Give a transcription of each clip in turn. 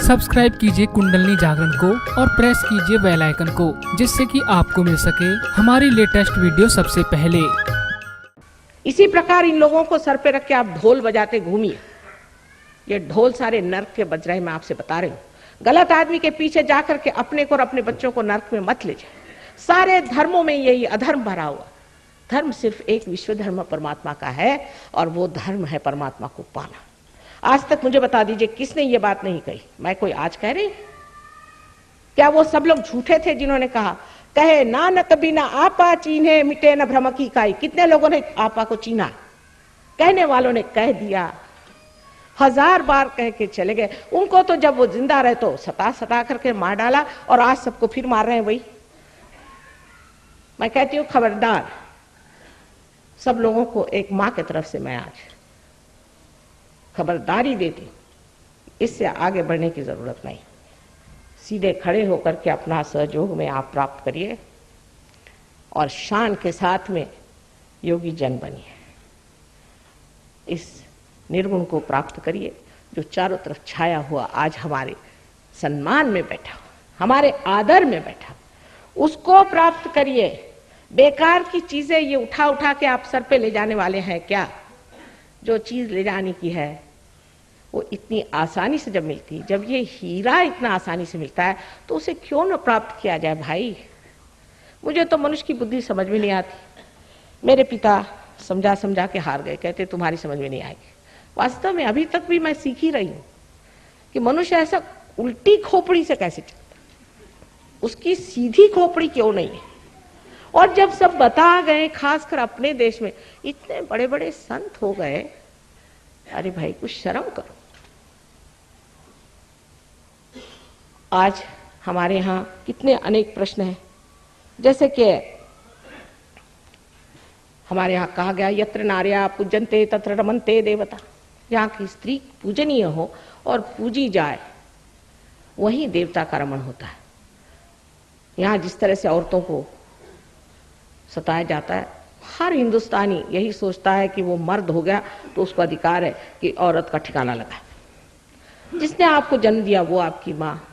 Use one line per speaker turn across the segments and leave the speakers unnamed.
Subscribe कीजिए कुंडलनी जागरण को और प्रेस कीजिए बेल आइकन को, जिससे कि आपको मिल सके हमारी लेटेस्ट वीडियो सबसे पहले।
इसी प्रकार इन लोगों को सर पे रख के आप ढोल बजाते घूमिए। ये ढोल सारे नर्क के बज रहे, मैं आपसे बता रही हूँ। गलत आदमी के पीछे जाकर के अपने को और अपने बच्चों को नर्क में मत ले जाए। सारे धर्मों में यही अधर्म भरा हुआ। धर्म सिर्फ एक विश्व धर्म परमात्मा का है और वो धर्म है परमात्मा को पाना। आज तक मुझे बता दीजिए किसने ये बात नहीं कही। मैं कोई आज कह रही? क्या वो सब लोग झूठे थे जिन्होंने कहा कहे नानक बिना आपा चीन्हे मिटे न भ्रम की काई? कितने लोगों ने आपा को चीना? कहने वालों ने कह दिया, 1000 बार कह के चले गए। उनको तो जब वो जिंदा रहे तो सता सता करके मार डाला और आज सबको फिर मार रहे हैं वही। मैं कहती हूँ खबरदार, सब लोगों को एक माँ की तरफ से मैं आज खबरदारी देती, इससे आगे बढ़ने की जरूरत नहीं। सीधे खड़े होकर के अपना सहयोग में आप प्राप्त करिए और शान के साथ में योगी जन बनिए। इस निर्गुण को प्राप्त करिए जो चारों तरफ छाया हुआ आज हमारे सम्मान में बैठा, हमारे आदर में बैठा, उसको प्राप्त करिए। बेकार की चीजें ये उठा उठा के आप सर पे ले जाने वाले हैं क्या? जो चीज ले जाने की है वो इतनी आसानी से जब मिलती, जब ये हीरा इतना आसानी से मिलता है तो उसे क्यों न प्राप्त किया जाए भाई। मुझे तो मनुष्य की बुद्धि समझ में नहीं आती। मेरे पिता समझा समझा के हार गए, कहते तुम्हारी समझ में नहीं आएगी। वास्तव में अभी तक भी मैं सीख ही रही हूं कि मनुष्य ऐसा उल्टी खोपड़ी से कैसे चलता, उसकी सीधी खोपड़ी क्यों नहीं है। और जब सब बता गए, खासकर अपने देश में इतने बड़े बड़े संत हो गए, अरे भाई कुछ शर्म करो। आज हमारे यहाँ कितने अनेक प्रश्न हैं, जैसे कि हमारे यहाँ कहा गया यत्र नार्या पूजन्ते तत्र रमन्ते देवता। जहाँ की स्त्री पूजनीय हो और पूजी जाए वहीं देवता का रमण होता है। यहाँ जिस तरह से औरतों को सताया जाता है, हर हिंदुस्तानी यही सोचता है कि वो मर्द हो गया तो उसको अधिकार है कि औरत का ठिकाना लगा। जिसने आपको जन्म दिया वो आपकी माँ,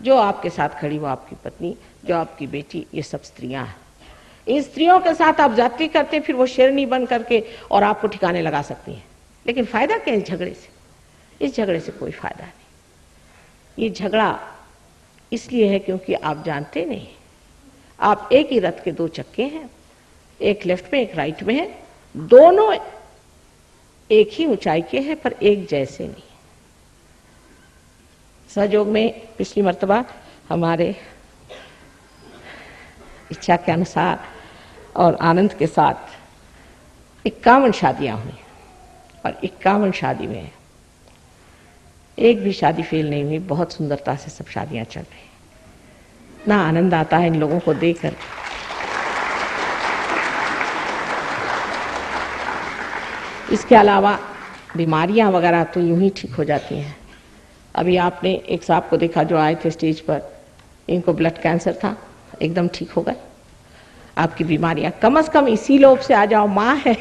जो आपके साथ खड़ी वो आपकी पत्नी, जो आपकी बेटी, ये सब स्त्रियां हैं। इन स्त्रियों के साथ आप जाति करते फिर वो शेरनी बन करके और आपको ठिकाने लगा सकती हैं। लेकिन फायदा क्या है इस झगड़े से? इस झगड़े से कोई फायदा नहीं। ये झगड़ा इसलिए है क्योंकि आप जानते नहीं, आप एक ही रथ के 2 चक्के हैं, एक लेफ्ट में एक राइट में है, दोनों एक ही ऊंचाई के हैं पर एक जैसे नहीं। सहयोग में पिछली मर्तबा हमारे इच्छा के अनुसार और आनंद के साथ 51 शादियां हुई और 51 शादी में एक भी शादी फेल नहीं हुई। बहुत सुंदरता से सब शादियां चल रही। ना आनंद आता है इन लोगों को देखकर। इसके अलावा बीमारियां वगैरह तो यूं ही ठीक हो जाती हैं। अभी आपने एक साहब को देखा जो आए थे स्टेज पर, इनको ब्लड कैंसर था, एकदम ठीक हो गए। आपकी बीमारियां कम से कम इसी लोभ से आ जाओ, माँ है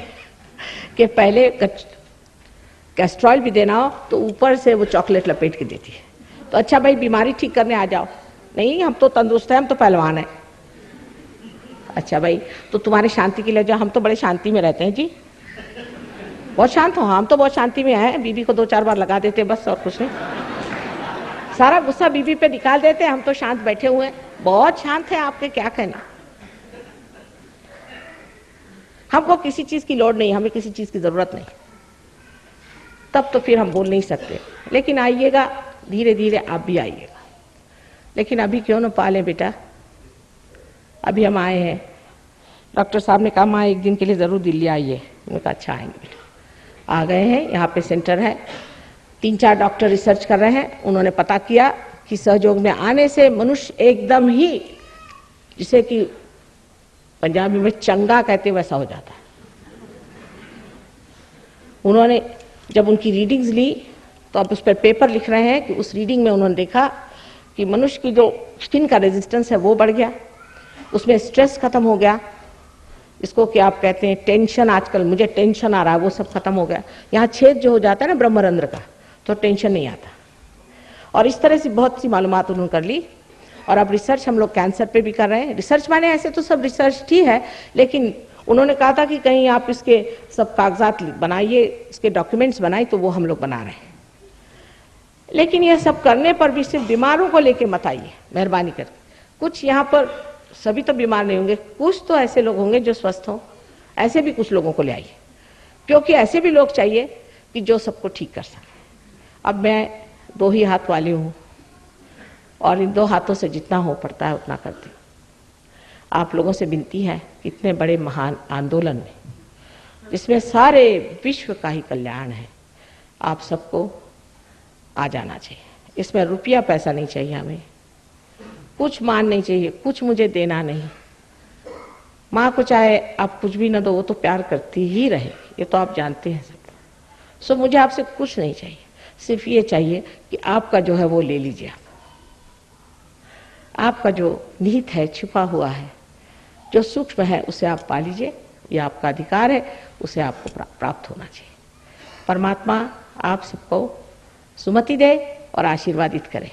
कि पहले कैस्ट्रॉल भी देना हो तो ऊपर से वो चॉकलेट लपेट के देती है। तो अच्छा भाई बीमारी ठीक करने आ जाओ। नहीं, हम तो तंदुरुस्त हैं, हम तो पहलवान हैं। अच्छा भाई तो तुम्हारी शांति के लिए जाओ, हम तो बड़े शांति में रहते हैं जी। बहुत शांत हो? हम तो बहुत शांति में हैं, बीबी को 2-4 बार लगा देते बस, और कुछ नहीं। सारा गुस्सा बीबी पे निकाल देते, हम तो शांत बैठे हुए हैं। बहुत शांत है आपके, क्या कहना। हमको किसी चीज की लोड़ नहीं, हमें किसी चीज की जरूरत नहीं, तब तो फिर हम बोल नहीं सकते। लेकिन आइएगा, धीरे धीरे आप भी आइएगा। लेकिन अभी क्यों न पालें बेटा। अभी हम आए हैं, डॉक्टर साहब ने कहा माँ एक दिन के लिए जरूर दिल्ली आइए। मैंने कहा अच्छा आएंगे बेटा। आ गए हैं, यहाँ पे सेंटर है, 3-4 डॉक्टर रिसर्च कर रहे हैं। उन्होंने पता किया कि सहयोग में आने से मनुष्य एकदम ही, जिसे कि पंजाबी में चंगा कहते वैसा हो जाता है। उन्होंने जब उनकी रीडिंग्स ली तो अब उस पर पेपर लिख रहे हैं कि उस रीडिंग में उन्होंने देखा कि मनुष्य की जो स्किन का रेजिस्टेंस है वो बढ़ गया, उसमें स्ट्रेस खत्म हो गया, इसको क्या आप कहते हैं टेंशन, आजकल मुझे टेंशन आ रहा है, वो सब खत्म हो गया। यहाँ छेद जो हो जाता है ना ब्रह्मरंध्र का, तो टेंशन नहीं आता। और इस तरह से बहुत सी मालूमात उन्होंने कर ली। और अब रिसर्च हम लोग कैंसर पे भी कर रहे हैं। रिसर्च माने ऐसे तो सब रिसर्च ही है, लेकिन उन्होंने कहा था कि कहीं आप इसके सब कागजात बनाइए, इसके डॉक्यूमेंट्स बनाइए, तो वो हम लोग बना रहे हैं। लेकिन ये सब करने पर भी सिर्फ बीमारों को लेके मत आइए, मेहरबानी करके। कुछ यहाँ पर सभी तो बीमार नहीं होंगे, कुछ तो ऐसे लोग होंगे जो स्वस्थ हों, ऐसे भी कुछ लोगों को ले आइए, क्योंकि ऐसे भी लोग चाहिए कि जो सबको ठीक कर सके। अब मैं 2 ही हाथ वाली हूँ और इन 2 हाथों से जितना हो पड़ता है उतना करती हूँ। आप लोगों से विनती है कि इतने बड़े महान आंदोलन में, जिसमें सारे विश्व का ही कल्याण है, आप सबको आ जाना चाहिए। इसमें रुपया पैसा नहीं चाहिए, हमें कुछ मान नहीं चाहिए, कुछ मुझे देना नहीं। माँ को चाहे आप कुछ भी ना दो, वो तो प्यार करती ही रहे, ये तो आप जानते हैं सब। सो मुझे आपसे कुछ नहीं चाहिए, सिर्फ ये चाहिए कि आपका जो है वो ले लीजिए। आपका जो निहित है, छिपा हुआ है, जो सूक्ष्म है, उसे आप पा लीजिए। ये आपका अधिकार है, उसे आपको प्राप्त होना चाहिए। परमात्मा आप सबको सुमति दे और आशीर्वादित करे।